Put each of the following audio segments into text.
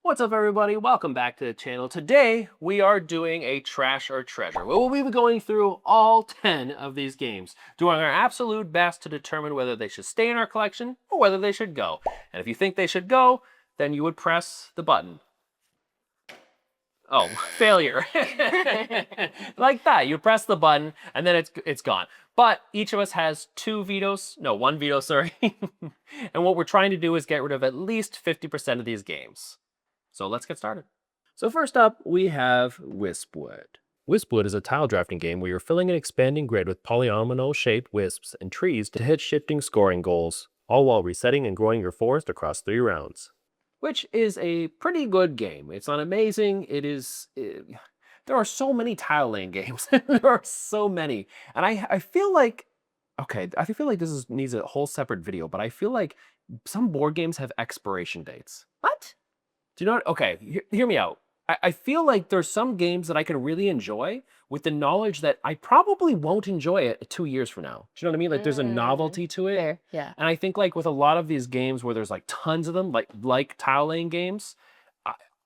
What's up, everybody? Welcome back to the channel. Today, we are doing a Trash or Treasure, where we'll be going through all 10 of these games, doing our absolute best to determine whether they should stay in our collection or whether they should go. And if you think they should go, then you would press the button. Oh, failure. Like that. You press the button, and then it's gone. But each of us has one veto, sorry. And what we're trying to do is get rid of at least 50% of these games. So let's get started. So first up, we have Wispwood. Wispwood is a tile drafting game where you're filling an expanding grid with polyomino-shaped wisps and trees to hit shifting scoring goals, all while resetting and growing your forest across 3 rounds. Which is a pretty good game. It's not amazing. There are so many tile laying games. There are so many. And I feel like, okay, I feel like needs a whole separate video, but I feel like some board games have expiration dates. What? Do you know what? Okay, hear me out. I feel like there's some games that I can really enjoy with the knowledge that I probably won't enjoy it 2 years from now. Do you know what I mean? Like there's a novelty to it. Fair, yeah. And I think like with a lot of these games where there's like tons of them, like tile laying games,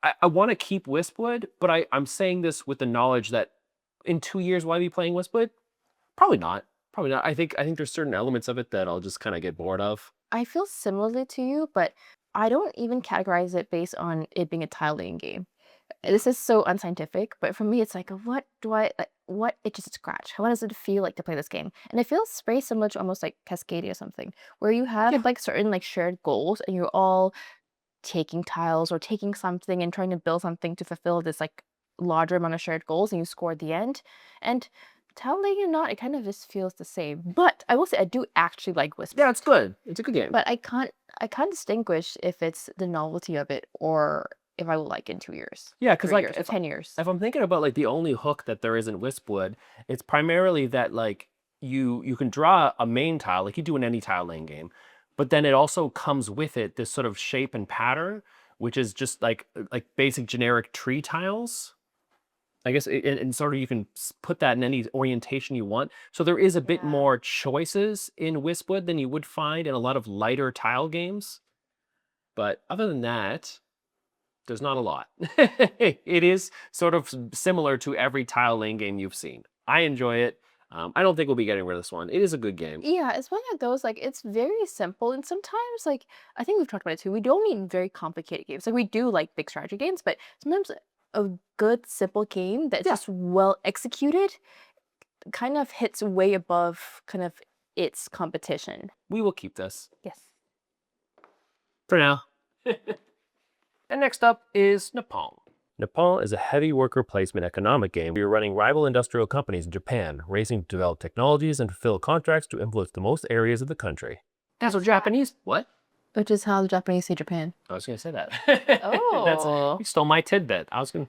I want to keep Wispwood, but I'm saying this with the knowledge that in 2 years, will I be playing Wispwood? Probably not. Probably not. I think there's certain elements of it that I'll just kind of get bored of. I feel similarly to you, but I don't even categorize it based on it being a tile laying game. This is so unscientific, but for me, it's like, what itches to scratch? How does it feel like to play this game? And it feels very similar to almost like Cascadia or something, where you have like certain like shared goals and you're all taking tiles or taking something and trying to build something to fulfill this like larger amount of shared goals and you score at the end. And tile laying or not, it kind of just feels the same. But I will say I do actually like Whisper. Yeah, it's good. It's a good game. But I can't distinguish if it's the novelty of it or if I will like it in 2 years. Yeah, because like years, 10 years. if I'm thinking about like the only hook that there is in Wispwood, it's primarily that like you can draw a main tile like you do in any tile laying game, but then it also comes with it this sort of shape and pattern, which is just like basic generic tree tiles. I guess, and sort of you can put that in any orientation you want. So there is a bit more choices in Wispwood than you would find in a lot of lighter tile games. But other than that, there's not a lot. It is sort of similar to every tile laying game you've seen. I enjoy it. I don't think we'll be getting rid of this one. It is a good game. Yeah, it's one of those, like, it's very simple, and sometimes, like, I think we've talked about it too, we don't need very complicated games. Like, we do like big strategy games, but sometimes a good, simple game that's just well executed kind of hits way above kind of its competition. We will keep this. Yes. For now. And next up is Nippon. Nippon is a heavy worker placement economic game where you're running rival industrial companies in Japan, racing to develop technologies and fulfill contracts to influence the most areas of the country. That's what Japanese... What? Which is how the Japanese say Japan. I was going to say that. Oh. You stole my tidbit. And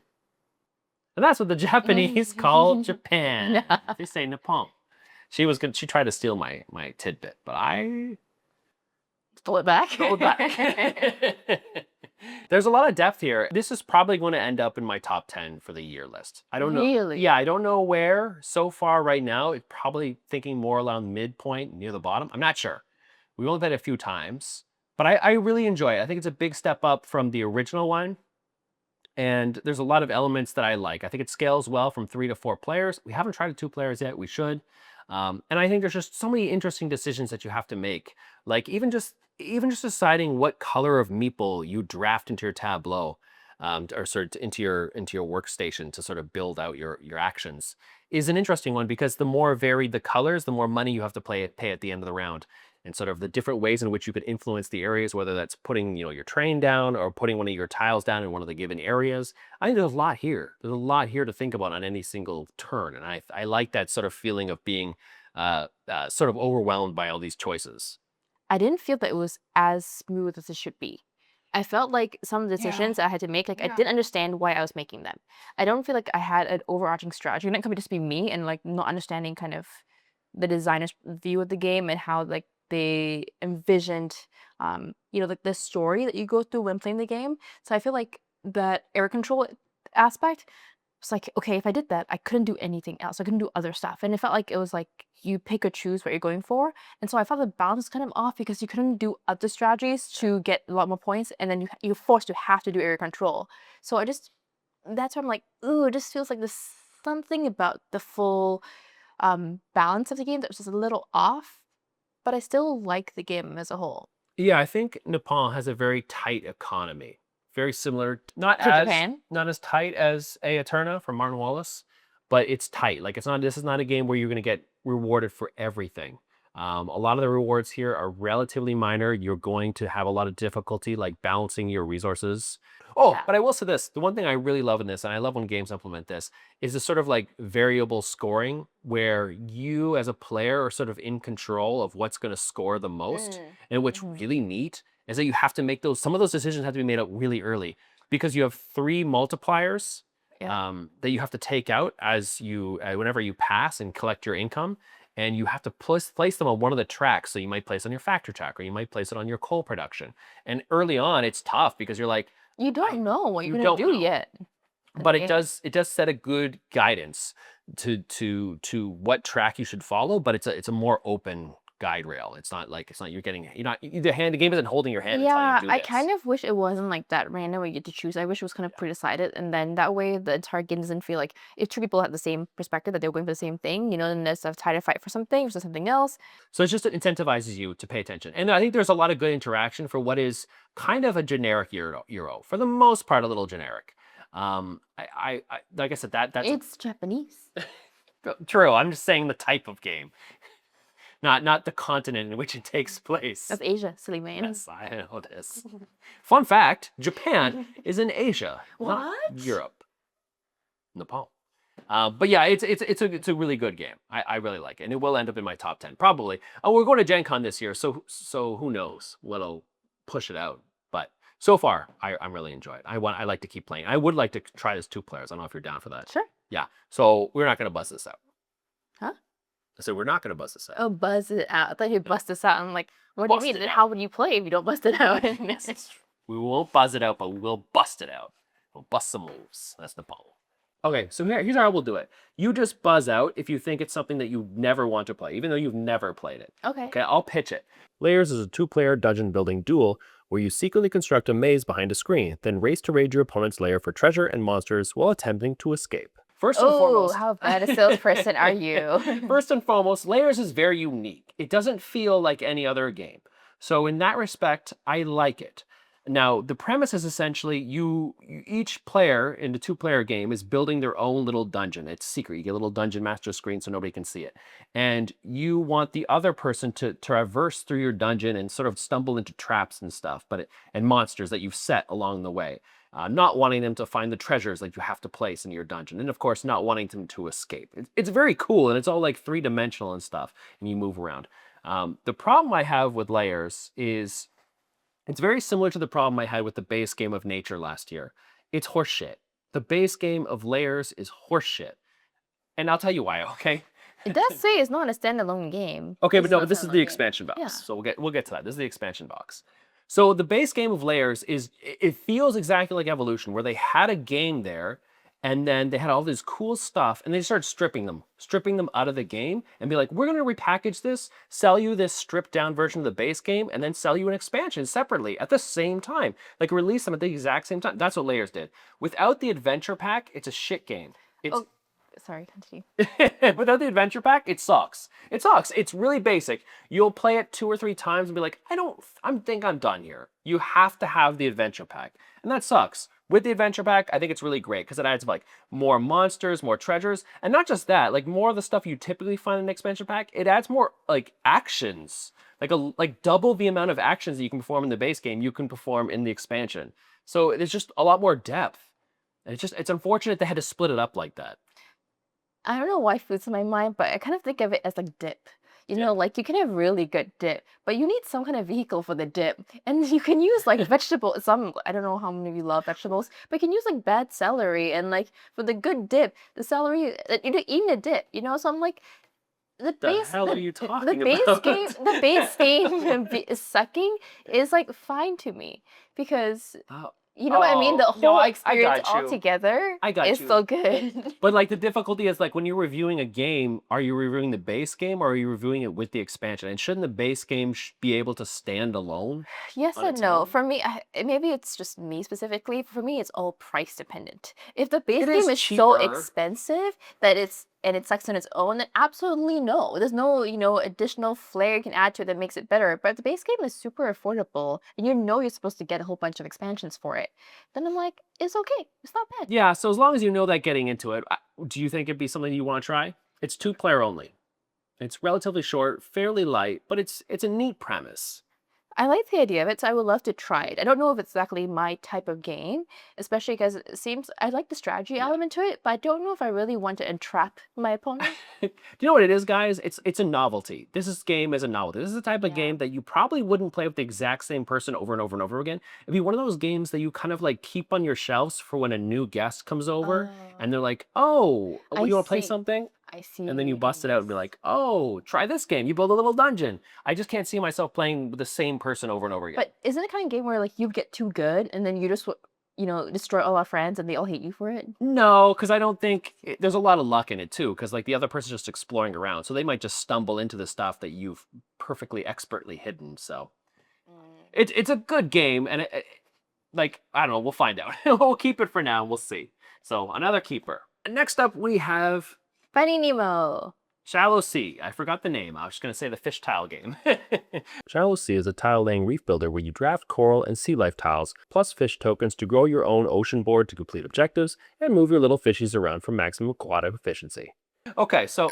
that's what the Japanese call Japan. They say Nippon. She tried to steal my tidbit, but I... Stole it back? Stole it back. There's a lot of depth here. This is probably going to end up in my top 10 for the year list. I don't know. Really? Yeah, I don't know where so far right now. It's probably thinking more around midpoint, near the bottom. I'm not sure. We've only played it a few times, but I really enjoy it. I think it's a big step up from the original one. And there's a lot of elements that I like. I think it scales well from 3 to 4 players. We haven't tried 2 players yet. We should. And I think there's just so many interesting decisions that you have to make. Like even just deciding what color of meeple you draft into your tableau, or sort of into your workstation to sort of build out your actions is an interesting one, because the more varied the colors, the more money you have to pay at the end of the round. And sort of the different ways in which you could influence the areas, whether that's putting, your train down or putting one of your tiles down in one of the given areas. I think there's a lot here. There's a lot here to think about on any single turn. And I like that sort of feeling of being sort of overwhelmed by all these choices. I didn't feel that it was as smooth as it should be. I felt like some of the decisions I had to make, I didn't understand why I was making them. I don't feel like I had an overarching strategy. And it could just be me and like not understanding kind of the designer's view of the game and how like they envisioned, like the story that you go through when playing the game. So I feel like that area control aspect it's like, okay, if I did that, I couldn't do anything else. I couldn't do other stuff. And it felt like it was like you pick or choose what you're going for. And so I felt the balance was kind of off because you couldn't do other strategies to get a lot more points. And then you're forced to have to do area control. So that's why I'm like, ooh, it just feels like there's something about the full balance of the game that was just a little off. But I still like the game as a whole. Yeah, I think Nippon has a very tight economy. Very similar, To Japan? not as tight as A Eterna from Martin Wallace, but it's tight. Like this is not a game where you're going to get rewarded for everything. A lot of the rewards here are relatively minor. You're going to have a lot of difficulty like balancing your resources. Oh, Yeah. but I will say this, the one thing I really love in this, and I love when games implement this, is this sort of like variable scoring where you as a player are sort of in control of what's going to score the most. And what's Mhm. really neat is that you have to make some of those decisions have to be made up really early because you have 3 multipliers Yeah. that you have to take out as whenever you pass and collect your income. And you have to place them on one of the tracks. So you might place it on your factory track, or you might place it on your coal production. And early on, it's tough because you're like, You don't know what you're you gonna don't do know. yet. But Yeah. it does set a good guidance to what track you should follow. But it's a more open guide rail. It's not the game isn't holding your hand and telling you Yeah, to do I this. kind of wish it wasn't like that random where you get to choose. I wish it was kind of pre-decided, and then that way the entire game doesn't feel like if two people have the same perspective that they're going for the same thing, and there's a tighter fight for something versus something else. So it's just it incentivizes you to pay attention. And I think there's a lot of good interaction for what is kind of a generic Euro. For the most part, a little generic. Like I said, that's It's Japanese. true. I'm just saying the type of game, not the continent in which it takes place. That's Asia, silly man. Yes, I know this. Fun fact, Japan is in Asia, not What? Europe. Nepal. But yeah, it's a really good game. I really like it, and it will end up in my top 10 probably. We're going to Gen Con this year, so who knows what'll push it out. But so far, I'm really enjoying it. I like to keep playing. I would like to try this 2 players. I don't know if you're down for that. Sure. Yeah. So we're not going to buzz this out. Huh? So we're not going to buzz this out. Oh, buzz it out. I thought you'd bust this out. I'm like, what do you Bust mean? it Then out. how would you play if you don't bust it out? We won't buzz it out, but we will bust it out. We'll bust some moves. That's the problem. Okay, so here's how we'll do it. You just buzz out if you think it's something that you never want to play, even though you've never played it. Okay. Okay, I'll pitch it. Lairs is a 2-player dungeon building duel where you secretly construct a maze behind a screen, then race to raid your opponent's lair for treasure and monsters while attempting to escape. First and Oh, foremost, how bad a salesperson are you? first and foremost, Lairs is very unique. It doesn't feel like any other game. So in that respect, I like it. Now, the premise is essentially each player in the 2-player game is building their own little dungeon. It's secret. You get a little dungeon master screen so nobody can see it. And you want the other person to traverse through your dungeon and sort of stumble into traps and stuff, and monsters that you've set along the way. Not wanting them to find the treasures that you have to place in your dungeon. And of course, not wanting them to escape. It's very cool, and it's all like 3-dimensional and stuff, and you move around. The problem I have with Lairs is it's very similar to the problem I had with the base game of Nature last year. It's horseshit. The base game of Lairs is horseshit. And I'll tell you why, okay? It does say it's not a standalone game. Okay, It's but no, not a but this is standalone the game. expansion box. Yeah. So we'll get to that. This is the expansion box. So the base game of Lairs it feels exactly like Evolution, where they had a game there, and then they had all this cool stuff, and they started stripping them out of the game, and be like, we're going to repackage this, sell you this stripped down version of the base game, and then sell you an expansion separately at the same time. Like release them at the exact same time. That's what Lairs did. Without the adventure pack, it's a shit game. It's Oh, sorry, continue. Without the adventure pack, it sucks. It sucks. It's really basic. You'll play it 2 or 3 times and be like, I think I'm done here. You have to have the adventure pack. And that sucks. With the adventure pack, I think it's really great because it adds like more monsters, more treasures, and not just that, like more of the stuff you typically find in an expansion pack. It adds more like actions, like double the amount of actions that you can perform in the base game you can perform in the expansion. So there's just a lot more depth. And it's unfortunate they had to split it up like that. I don't know why food's in my mind, but I kind of think of it as like dip. Dip. Like you can have really good dip, but you need some kind of vehicle for the dip. And you can use like vegetable, I don't know how many of you love vegetables, but you can use like bad celery and like for the good dip, the celery, eating the dip, So I'm like, the hell are you talking the base about? game, sucking is like fine to me because Oh, You know what I mean? The Oh, no, whole I experience got you. altogether I got is you. so good. But like the difficulty is like when you're reviewing a game, are you reviewing the base game or are you reviewing it with the expansion? And shouldn't the base game be able to stand alone Yes on and its no. own? For me, maybe it's just me specifically. For me, it's all price dependent. If the base It game is is so cheaper. expensive that it sucks on its own, then absolutely no. There's no, additional flair you can add to it that makes it better. But if the base game is super affordable and you know you're supposed to get a whole bunch of expansions for it, then I'm like, it's okay. It's not bad. Yeah, so as long as you know that getting into it, do you think it'd be something you want to try? It's 2-player only. It's relatively short, fairly light, but it's a neat premise. I like the idea of it, so I would love to try it. I don't know if it's exactly my type of game, especially because it seems I like the strategy Yeah. element to it, but I don't know if I really want to entrap my opponent. Do you know what it is, guys? It's a novelty. Game is a novelty. This is the type of Yeah. game that you probably wouldn't play with the exact same person over and over and over again. It'd be one of those games that you kind of like keep on your shelves for when a new guest comes over and they're like, "Oh, I you want to play see. something?" I see. And then you what bust it mean. out and be like, "Oh, try this game. You build a little dungeon." I just can't see myself playing with the same person over and over again. But isn't it kind of game where like you get too good and then you just destroy all our friends and they all hate you for it? No, because I don't think there's a lot of luck in it too. Because like the other person's just exploring around, so they might just stumble into the stuff that you've perfectly expertly hidden. So it's a good game, and like I don't know, we'll find out. We'll keep it for now. We'll see. So another keeper. Next up, we have Finding Nemo. Shallow Sea. I forgot the name. I was just gonna say the fish tile game. Shallow Sea is a tile-laying reef builder where you draft coral and sea life tiles, plus fish tokens to grow your own ocean board to complete objectives, and move your little fishies around for maximum aquatic efficiency. Okay, so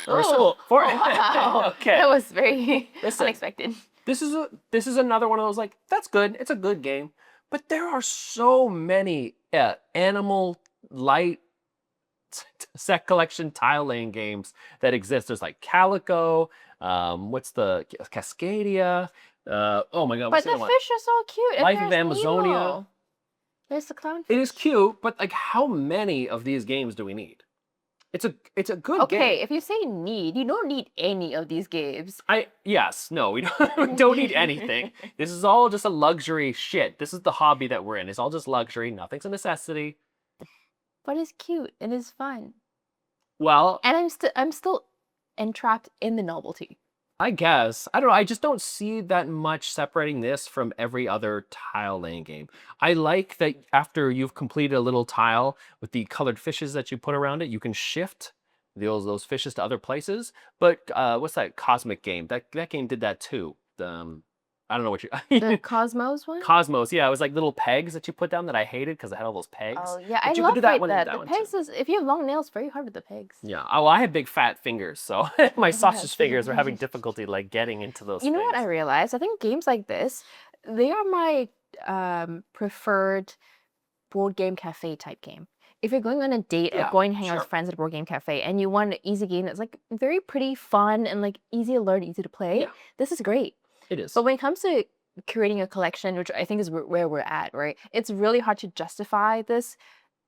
Oh, wow. okay. That was very Listen. unexpected. This is another one of those like that's good. It's a good game, but there are so many animal light set collection tile laying games that exist. There's like Calico, what's the Cascadia? Oh my god, But what's the the other one? fish are so cute. And Life of there's Amazonia. Nemo. There's the clownfish. It is cute, but like how many of these games do we need? It's a good Okay, game. if you say need, you don't need any of these games. Yes, no, we don't, we don't need anything. This is all just a luxury shit. This is the hobby that we're in. It's all just luxury. Nothing's a necessity. But it's cute and it's fun. Well, And I'm still entrapped in the novelty. I guess. I don't know. I just don't see that much separating this from every other tile laying game. I like that after you've completed a little tile with the colored fishes that you put around it, you can shift those fishes to other places. But what's that cosmic game? That game did that too. I don't know what you The Cosmos one? Cosmos. Yeah, it was like little pegs that you put down that I hated because it had all those pegs. Oh yeah, But I you could love do that like one, that. that The one pegs too. is if you have long nails, very hard with the pegs. Yeah. Oh, well, I had big fat fingers, so my sausage Yes. fingers were having difficulty like getting into those. You know what I things. realized? I think games like this, they are my preferred board game cafe type game. If you're going on a date or Yeah, going to hang out sure. with friends at a board game cafe and you want an easy game that's like very pretty fun and like easy to learn, easy to play, Yeah. this is great. It is. But when it comes to creating a collection, which I think is where we're at, right? It's really hard to justify this.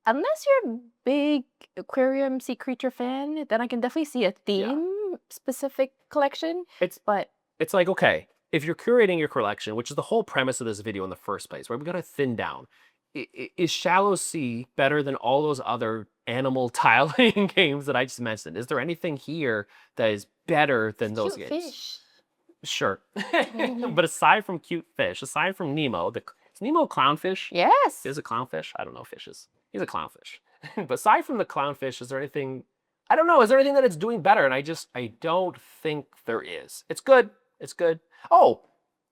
Unless you're a big aquarium sea creature fan, then I can definitely see a theme specific collection. But It's like, okay, if you're curating your collection, which is the whole premise of this video in the first place, right? We got to thin down. Is Shallow Sea better than all those other animal tiling games that I just mentioned? Is there anything here that is better than those cute games? fish. Sure. But aside from cute fish, aside from Nemo, is Nemo a clownfish? Yes. Is a clownfish? I don't know fishes. He's a clownfish. But aside from the clownfish, is there anything? I don't know. Is there anything that it's doing better? And I don't think there is. It's good. It's good. Oh,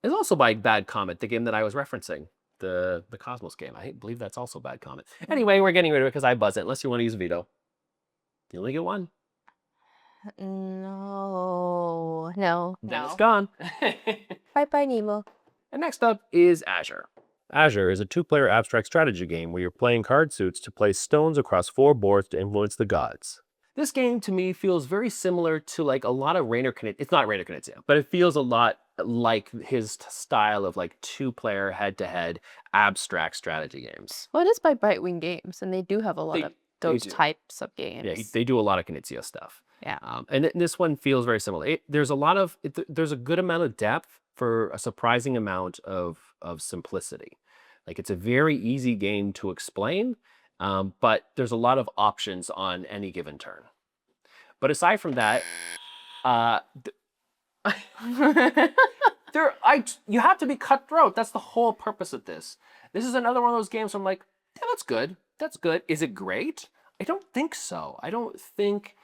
it's also by Bad Comet, the game that I was referencing, the Cosmos game. I believe that's also Bad Comet. Anyway, we're getting rid of it because I buzz it. Unless you want to use veto, you only get one. No. Then it's gone. Bye bye, Nemo. And next up is Azure. Azure is a 2-player abstract strategy game where you're playing card suits to place stones across 4 boards to influence the gods. This game to me feels very similar to like a lot of Rainer Knizia. It's not Rainer Knizia, but it feels a lot like his style of like 2-player head-to-head abstract strategy games. Well, it is by Brightwing Games, and they do have a lot of those do. types of games. Yeah, they do a lot of Knizia stuff. Yeah. And this one feels very similar. There's a good amount of depth for a surprising amount of simplicity. Like it's a very easy game to explain, but there's a lot of options on any given turn. But aside from that, you have to be cutthroat. That's the whole purpose of this. This is another one of those games where I'm like, yeah, that's good. That's good. Is it great? I don't think so. I don't think.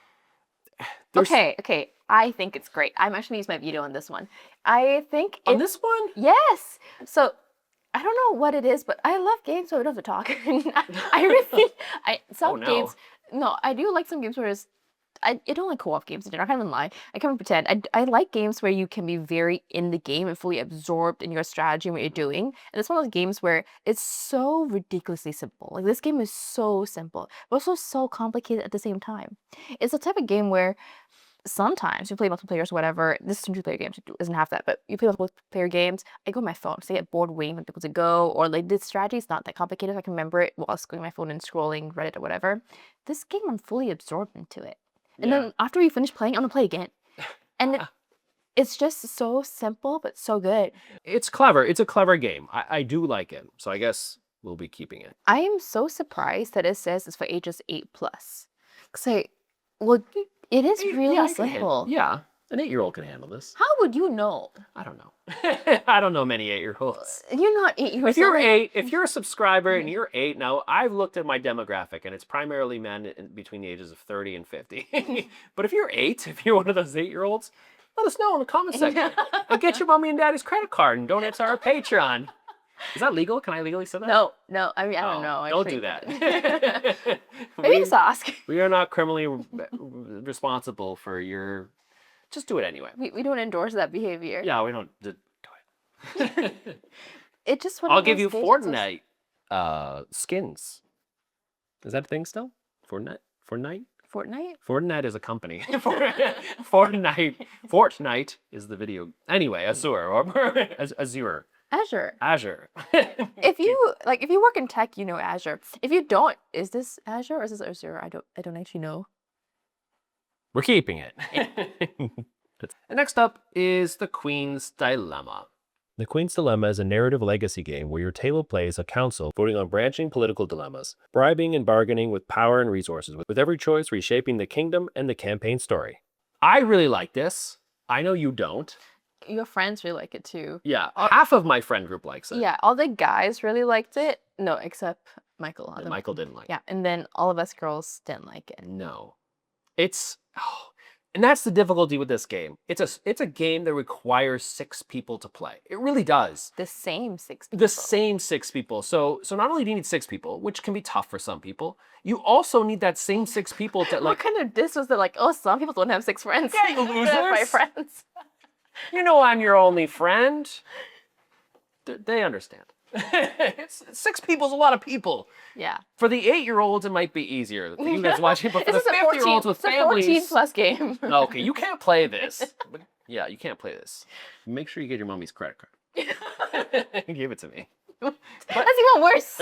Okay. I think it's great. I'm actually use my veto on this one. I think on this one. Yes. So I don't know what it is, but I love games where we don't have to talk. I really, games. No, I do like some games where I don't like co-op games in general. I can't even lie. I can't even pretend. I like games where you can be very in the game and fully absorbed in your strategy and what you're doing. And it's one of those games where it's so ridiculously simple. Like this game is so simple, but also so complicated at the same time. It's the type of game where sometimes you play multiplayers, whatever. This is two-player games. It doesn't have that, but you play multiplayer games. I go on my phone, so I get bored waiting for people to go, or like the strategy is not that complicated. I can remember it while I was going on my phone and scrolling Reddit or whatever. This game, I'm fully absorbed into it. And then after we finish playing, I'm gonna play again. And it's just so simple, but so good. It's clever. It's a clever game. I do like it. So I guess we'll be keeping it. I am so surprised that it says it's for ages 8+. Because it is really simple. Yeah. An 8-year-old can handle this. How would you know? I don't know. I don't know many 8-year-olds. You're not 8 years old. If you're 8, if you're a subscriber and you're 8, now I've looked at my demographic and it's primarily men between the ages of 30 and 50. But if you're 8, if you're one of those 8-year-olds, let us know in the comment section. And get your mommy and daddy's credit card and donate to our Patreon. Is that legal? Can I legally say that? No. I mean, I don't know. Don't do that. Maybe just ask. We are not criminally responsible for your... Just do it anyway. We don't endorse that behavior. Yeah, we don't do it. It just. I'll give you Fortnite skins. Is that a thing still? Fortnite? Fortnite is a company. Fortnite is the video. Anyway, Azure. Azure. If you work in tech, you know Azure. If you don't, is this Azure or is this Azure? I don't actually know. We're keeping it. And next up is The Queen's Dilemma. The Queen's Dilemma is a narrative legacy game where your table plays a council voting on branching political dilemmas, bribing and bargaining with power and resources, with every choice reshaping the kingdom and the campaign story. I really like this. I know you don't. Your friends really like it too. Yeah, half of my friend group likes it. Yeah, all the guys really liked it. No, except Michael. Michael didn't like it. Yeah, and then all of us girls didn't like it. No. And that's the difficulty with this game. It's a game that requires 6 people to play. It really does. The same 6 people. The same 6 people. So not only do you need 6 people, which can be tough for some people, you also need that same 6 people to like. What kind of diss was that? Like, oh, some people don't have 6 friends. Yeah, you losers. My friends. You know I'm your only friend. They understand. 6 people is a lot of people. Yeah. For the 8-year-olds, it might be easier. For you guys watching, but for the 50-year-olds with families, it's a 14+ game. Okay, you can't play this. But yeah, you can't play this. Make sure you get your mommy's credit card. Give it to me. That's even worse.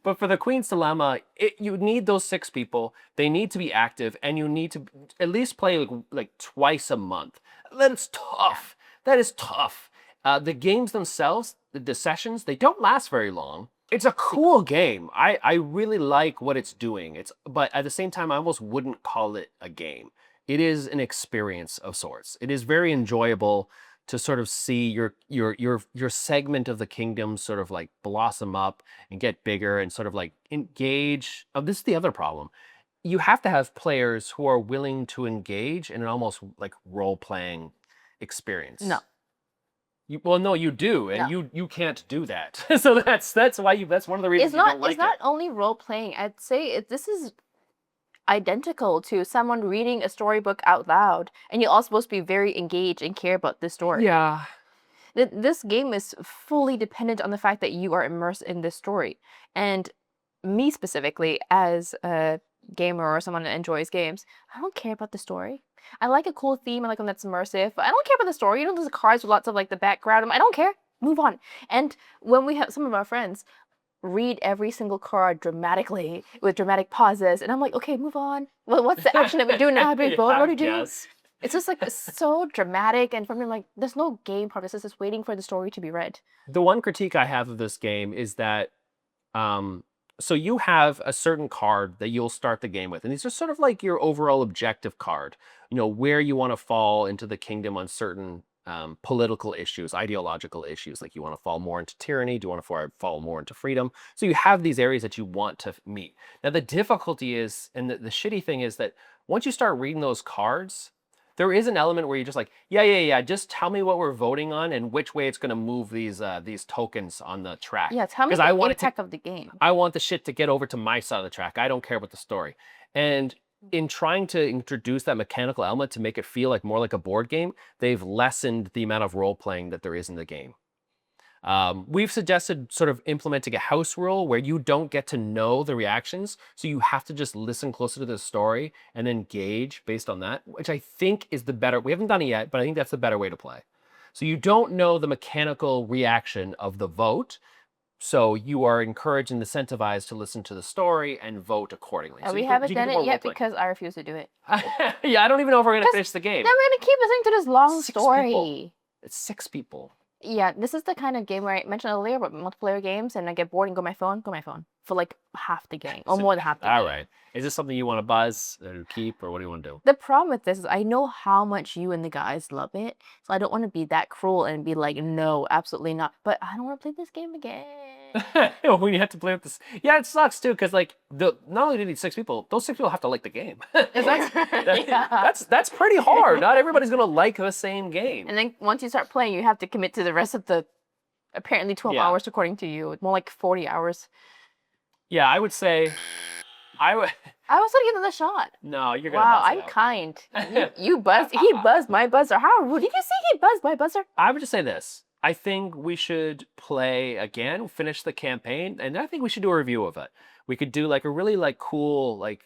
But for the Queen's Dilemma, you need those 6 people. They need to be active, and you need to at least play like twice a month. That's tough. That is tough. The games themselves, the sessions, they don't last very long. It's a cool game. I really like what it's doing. But at the same time, I almost wouldn't call it a game. It is an experience of sorts. It is very enjoyable to sort of see your segment of the kingdom sort of like blossom up and get bigger and sort of like engage. Oh, this is the other problem. You have to have players who are willing to engage in an almost like role-playing experience. No. No, you do, and no. you can't do that. So that's why that's one of the reasons you don't like it. It's not only role playing. I'd say this is identical to someone reading a storybook out loud, and you're all supposed to be very engaged and care about the story. Yeah. This game is fully dependent on the fact that you are immersed in this story, and me specifically as a gamer or someone that enjoys games, I don't care about the story. I like a cool theme. I like one that's immersive. But I don't care about the story. You know, there's cards with lots of like the background. I don't care. Move on. And when we have some of our friends read every single card dramatically with dramatic pauses, and I'm like, okay, move on. Well, what's the action that we do now? Do we vote? What do we do? Yes. It's just like so dramatic, and for me, like, there's no game purpose. It's just waiting for the story to be read. The one critique I have of this game is that so you have a certain card that you'll start the game with, and these are sort of like your overall objective card. You know, where you want to fall into the kingdom on certain political issues, ideological issues, like you want to fall more into tyranny, do you want to fall more into freedom? So you have these areas that you want to meet. Now the difficulty is, and the shitty thing is that once you start reading those cards, there is an element where you're just like, yeah, just tell me what we're voting on and which way it's going to move these tokens on the track. Yeah, tell me Because I the want it to, impact of the game. I want the shit to get over to my side of the track. I don't care about the story. And in trying to introduce that mechanical element to make it feel like more like a board game, they've lessened the amount of role playing that there is in the game. We've suggested sort of implementing a house rule where you don't get to know the reactions, so you have to just listen closer to the story and then gauge based on that, which I think is the better. We haven't done it yet, but I think that's the better way to play. So you don't know the mechanical reaction of the vote, so you are encouraged and incentivized to listen to the story and vote accordingly. And So we you can- haven't you can done do it more yet role-playing. because I refuse to do it. Yeah, I don't even know if we're gonna Because finish the game. Then we're gonna keep listening to this long 6 story. people. It's 6 people. Yeah, this is the kind of game where I mentioned earlier about multiplayer games, and I get bored and go my phone for like half the game, or So- more than half the All game. right. Is this something you want to buzz or keep, or what do you want to do? The problem with this is I know how much you and the guys love it, so I don't want to be that cruel and be like, no, absolutely not. But I don't want to play this game again. When you have to play with this, yeah, it sucks too. Because like not only do you need 6 people, those 6 people have to like the game. Yeah. That's pretty hard. Not everybody's gonna like the same game. And then once you start playing, you have to commit to the rest of the apparently 12 Yeah. hours according to you, more like 40 hours. Yeah, I would say, I would. I was gonna give it a shot. No, you're gonna. Wow, buzz it I'm out. kind. You buzzed. He buzzed my buzzer. How rude! Did you see he buzzed my buzzer? I would just say this. I think we should play again, finish the campaign, and I think we should do a review of it. We could do like a really like cool, like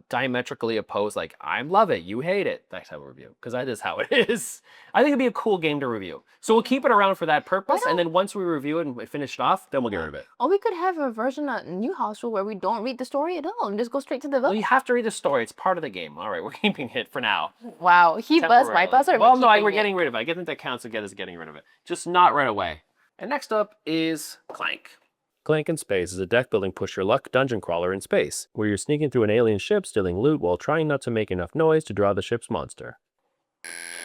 diametrically opposed, like I love it, you hate it, that type of review, because that is how it is. I think it'd be a cool game to review. So we'll keep it around for that purpose, and then once we review it and we finish it off, then we'll get rid of it. Or we could have a version of New House Rule where we don't read the story at all and just go straight to the Well, vote. you have to read the story. It's part of the game. All right, we're keeping it for now. Wow, he buzzed my Temporarily. buzzer. Well, no, we're keeping it. getting rid of it. I think that counts as getting rid of it. Just not right away. And next up is Clank. Clank in Space is a deck-building push-your-luck dungeon crawler in space, where you're sneaking through an alien ship stealing loot while trying not to make enough noise to draw the ship's monster.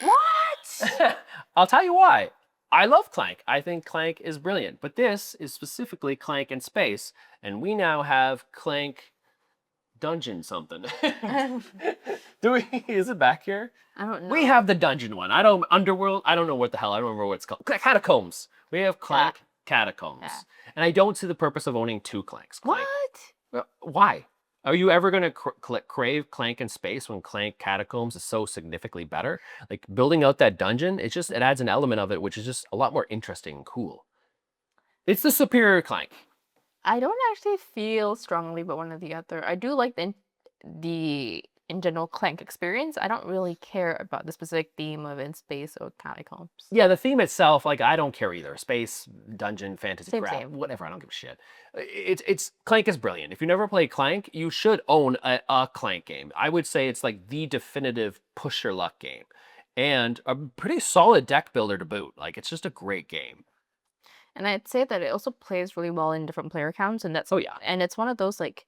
What? I'll tell you why. I love Clank. I think Clank is brilliant, but this is specifically Clank in Space, and we now have Clank Dungeon something. Do we? Is it back here? I don't know. We have the dungeon one. Underworld. I don't know what the hell. I don't remember what it's called. Catacombs. We have Clank Catacombs, Yeah. and I don't see the purpose of owning 2 Clanks. Clank. What? Why? Are you ever going to crave Clank in Space when Clank Catacombs is so significantly better? Like building out that dungeon, it adds an element of it which is just a lot more interesting and cool. It's the superior Clank. I don't actually feel strongly about one or the other. I do like the in general Clank experience. I don't really care about the specific theme of in space or catacombs. Yeah, the theme itself, like I don't care either. Space, dungeon, fantasy, Same, crap, same. whatever. I don't give a shit. It's Clank is brilliant. If you never played Clank, you should own a Clank game. I would say it's like the definitive push your luck game, and a pretty solid deck builder to boot. Like it's just a great game. And I'd say that it also plays really well in different player counts, and that's Oh yeah. and it's one of those like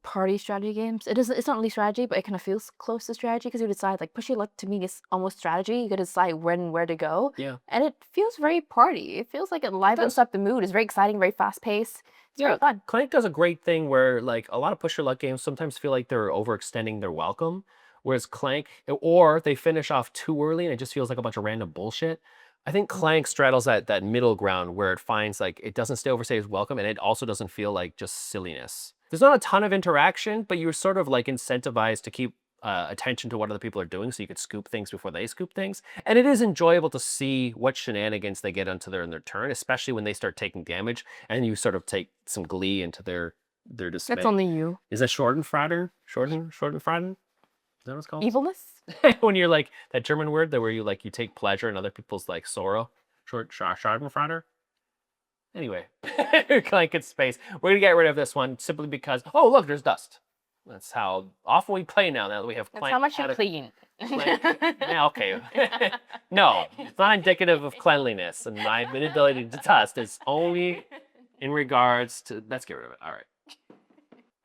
party strategy games. It's not really strategy, but it kind of feels close to strategy because you decide like push your luck to me is almost strategy. You gotta decide when and where to go. Yeah. And it feels very party. It feels like it livens up the mood. It's very exciting, very fast paced. It's very fun. Clank does a great thing where like a lot of push your luck games sometimes feel like they're overextending their welcome, whereas Clank, or they finish off too early and it just feels like a bunch of random bullshit. I think Clank straddles that middle ground where it finds like it doesn't stay overstay its welcome and it also doesn't feel like just silliness. There's not a ton of interaction, but you're sort of like incentivized to keep attention to what other people are doing so you could scoop things before they scoop things. And it is enjoyable to see what shenanigans they get into in their turn, especially when they start taking damage and you sort of take some glee into their dismay. That's only you. Is that Schadenfreude? Schadenfreude? Is that what it's called? Evilness? When you're like that German word that where you like you take pleasure in other people's like sorrow. Schadenfreude. Anyway, Clank in Space. We're gonna get rid of this one simply because look, there's dust. That's how often we play now. Now that we have That's Clank. how much you clean. Yeah, okay. No, it's not indicative of cleanliness, and my inability to dust is only in regards to. Let's get rid of it. All right.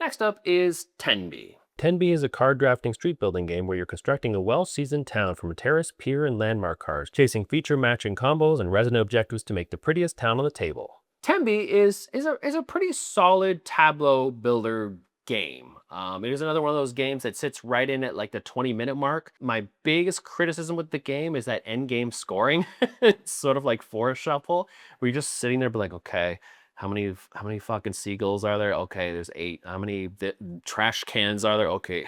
Next up is Tenby. Tenby is a card drafting street building game where you're constructing a well-seasoned town from a terrace, pier, and landmark cards, chasing feature-matching combos and resident objectives to make the prettiest town on the table. Tenby is a pretty solid tableau builder game. It is another one of those games that sits right in at like the 20-minute mark. My biggest criticism with the game is that end game scoring. It's sort of like Forest Shuffle, where you're just sitting there, be like, okay, how many fucking seagulls are there? Okay, there's 8. How many trash cans are there? Okay.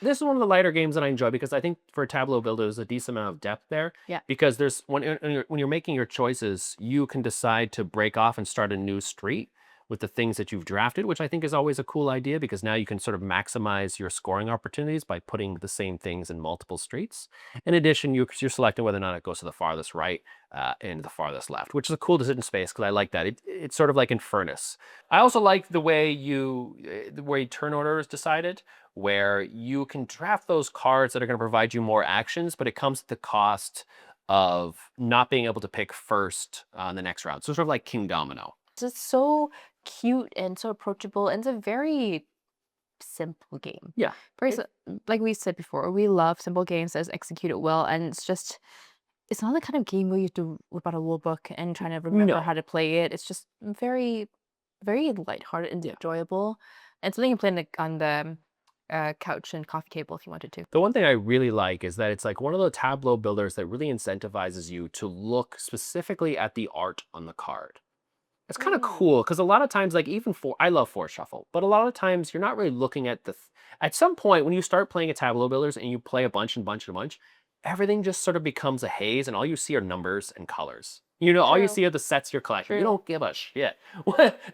This is one of the lighter games that I enjoy because I think for a tableau builder, there's a decent amount of depth there. Yeah. Because there's when you're making your choices, you can decide to break off and start a new street with the things that you've drafted, which I think is always a cool idea because now you can sort of maximize your scoring opportunities by putting the same things in multiple streets. In addition, you're selecting whether or not it goes to the farthest right and the farthest left, which is a cool decision space because I like that. It's sort of like in Furnace. I also like the way turn order is decided, where you can draft those cards that are going to provide you more actions, but it comes at the cost of not being able to pick first on the next round. So sort of like King Domino. It's just so cute and so approachable, and it's a very simple game. Yeah. Like we said before, we love simple games that's executed well, and it's not the kind of game where you have to whip out a rule book and trying to remember how to play it. It's just very, very lighthearted and enjoyable. And something you play on the couch and coffee table if you wanted to. The one thing I really like is that it's like one of the tableau builders that really incentivizes you to look specifically at the art on the card. It's kind of cool because a lot of times, like I love Forest Shuffle, but a lot of times you're not really looking at at some point when you start playing a tableau builders and you play a bunch, everything just sort of becomes a haze and all you see are numbers and colors. All you see are the sets you're collecting. You don't give a shit.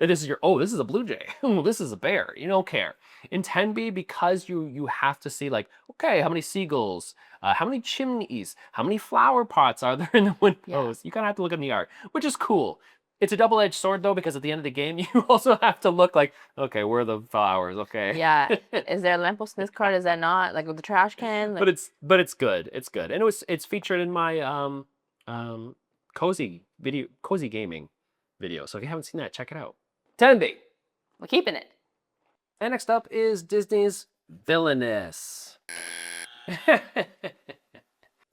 This is a blue jay. This is a bear. You don't care. In Tenby, because you have to see like, okay, how many seagulls, how many chimneys, how many flower pots are there in the windows? You kind of have to look at the art, which is cool. It's a double-edged sword though, because at the end of the game, you also have to look like, okay, where are the flowers? Okay. Yeah. Is there a lamppost in this card? Is there not? Like with the trash can? Like... But it's good. It's good. And it's featured in my cozy gaming video. So if you haven't seen that, check it out. Tenby. We're keeping it. And next up is Disney's Villainous.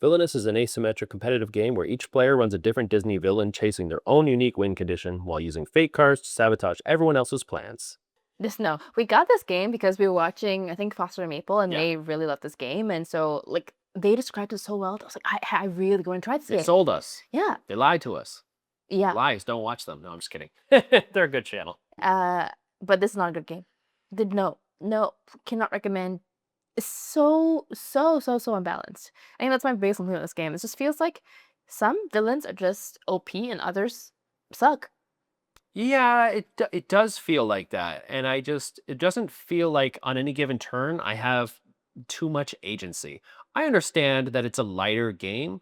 Villainous is an asymmetric competitive game where each player runs a different Disney villain chasing their own unique win condition while using fake cards to sabotage everyone else's plans. We got this game because we were watching, I think, Foster and Maple, and they really loved this game. And so, like, they described it so well. I was like, I really going to try this game. They sold us. Yeah. They lied to us. Yeah. Lies, don't watch them. No, I'm just kidding. They're a good channel. But this is not a good game. No, cannot recommend. It's so unbalanced. I think that's my biggest complaint with this game. It just feels like some villains are just OP and others suck. Yeah, it does feel like that. And it doesn't feel like on any given turn I have too much agency. I understand that it's a lighter game,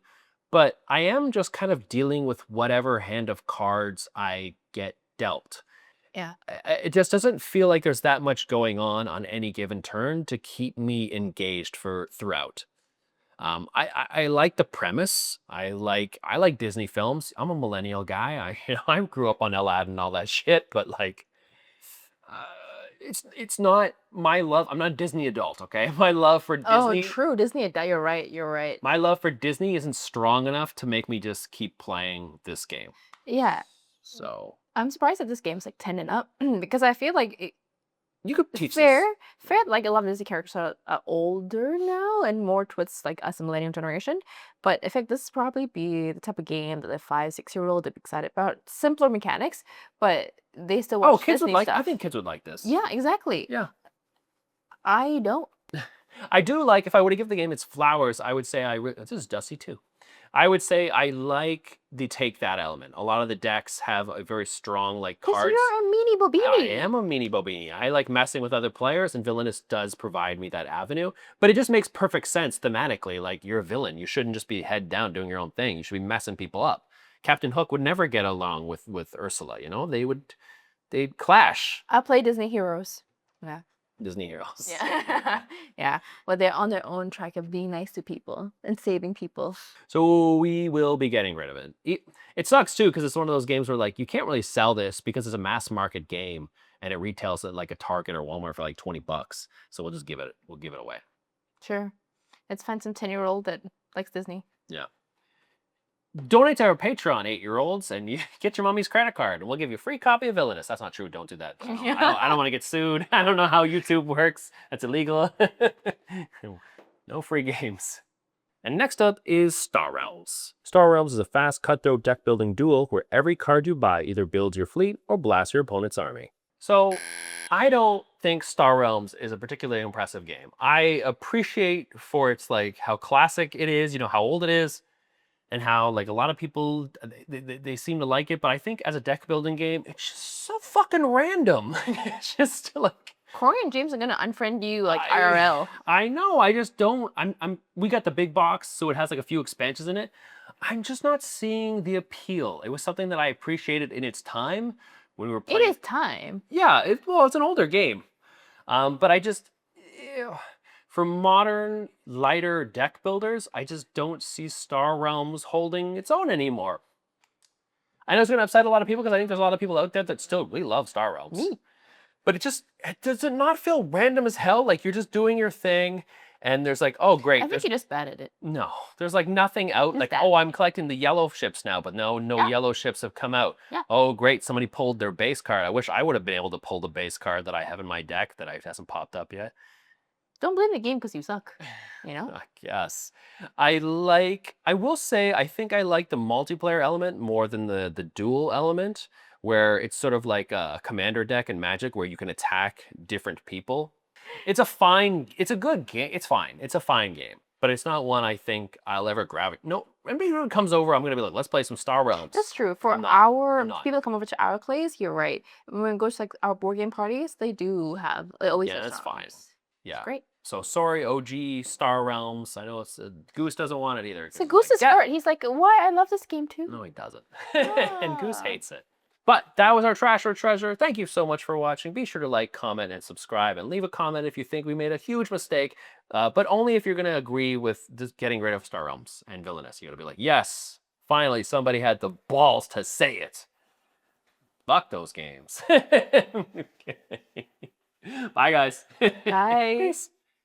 but I am just kind of dealing with whatever hand of cards I get dealt. Yeah. It just doesn't feel like there's that much going on any given turn to keep me engaged throughout. I like the premise. I like Disney films. I'm a millennial guy. I grew up on Aladdin and all that shit, but like, it's not my love. I'm not a Disney adult, okay? My love for Disney. Oh, true, Disney adult. You're right. My love for Disney isn't strong enough to make me just keep playing this game. Yeah. So I'm surprised that this game's like 10 and up because I feel like you could teach fair. Like a lot of Disney characters are older now and more towards like us, the millennial generation. But I think this probably be the type of game that the 5-6-year-old would be excited about. Simpler mechanics, but they still watch kids Disney would like. stuff. I think kids would like this. Yeah, exactly. Yeah. I don't. I do like. If I were to give the game its flowers, I would say this is Dusty too. I would say I like the take that element. A lot of the decks have a very strong like cards. Because you're a meanie bobini. I am a meanie bobini. I like messing with other players, and Villainous does provide me that avenue. But it just makes perfect sense thematically. Like, you're a villain. You shouldn't just be head down doing your own thing. You should be messing people up. Captain Hook would never get along with Ursula, you know? They'd clash. I play Disney Heroes. Yeah. Disney heroes. Yeah. Yeah. Well, they're on their own track of being nice to people and saving people. So we will be getting rid of it. It sucks too because it's one of those games where like you can't really sell this because it's a mass market game and it retails at like a Target or Walmart for like $20. So we'll just give it away. Sure. Let's find some 10-year-old that likes Disney. Yeah. Donate to our Patreon, 8-year-olds, and you get your mommy's credit card, and we'll give you a free copy of Villainous. That's not true. Don't do that. I don't want to get sued. I don't know how YouTube works. That's illegal. No free games. And next up is Star Realms. Star Realms is a fast, cutthroat deck building duel where every card you buy either builds your fleet or blasts your opponent's army. So, I don't think Star Realms is a particularly impressive game. I appreciate for its like how classic it is, you know, how old it is, and how like a lot of people they seem to like it, but I think as a deck building game, it's just so fucking random. It's just like Corey and James are gonna unfriend you like IRL. I know. I just don't. We got the big box, so it has like a few expansions in it. I'm just not seeing the appeal. It was something that I appreciated in its time when we were playing. It is time. Yeah. Well, it's an older game, but I just. Ew. For modern, lighter deck builders, I just don't see Star Realms holding its own anymore. I know it's going to upset a lot of people because I think there's a lot of people out there that still really love Star Realms. Me. But does it not feel random as hell? Like you're just doing your thing and there's like, oh great. I think you're just bad at it. No, there's like nothing out. Just like, that. oh, I'm collecting the yellow ships now, but no Yeah. yellow ships have come out. Yeah. Oh great, somebody pulled their base card. I wish I would have been able to pull the base card that I have in my deck that hasn't popped up yet. Don't blame the game because you suck. You know? I guess. I will say, I think I like the multiplayer element more than the duel element, where it's sort of like a commander deck in Magic where you can attack different people. It's a good game. It's fine. It's a fine game, but it's not one I think I'll ever gravitate. No, anybody who comes over, I'm going to be like, let's play some Star Realms. That's true. For I'm not. people that come over to our plays, you're right. When we go to like our board game parties, they always Yeah, have that's Star fine. Realms. Yeah. It's great. So sorry, OG Star Realms. I know Goose doesn't want it either. 'cause So he's Goose like, is hurt. He's like, why? I love this game too. No, he doesn't. And Goose Ah. hates it. But that was our Trash or Treasure. Thank you so much for watching. Be sure to like, comment, and subscribe. And leave a comment if you think we made a huge mistake. But only if you're going to agree with just getting rid of Star Realms and Villainous. You're going to be like, yes, finally somebody had the balls to say it. Fuck those games. Bye, guys. Bye. Peace.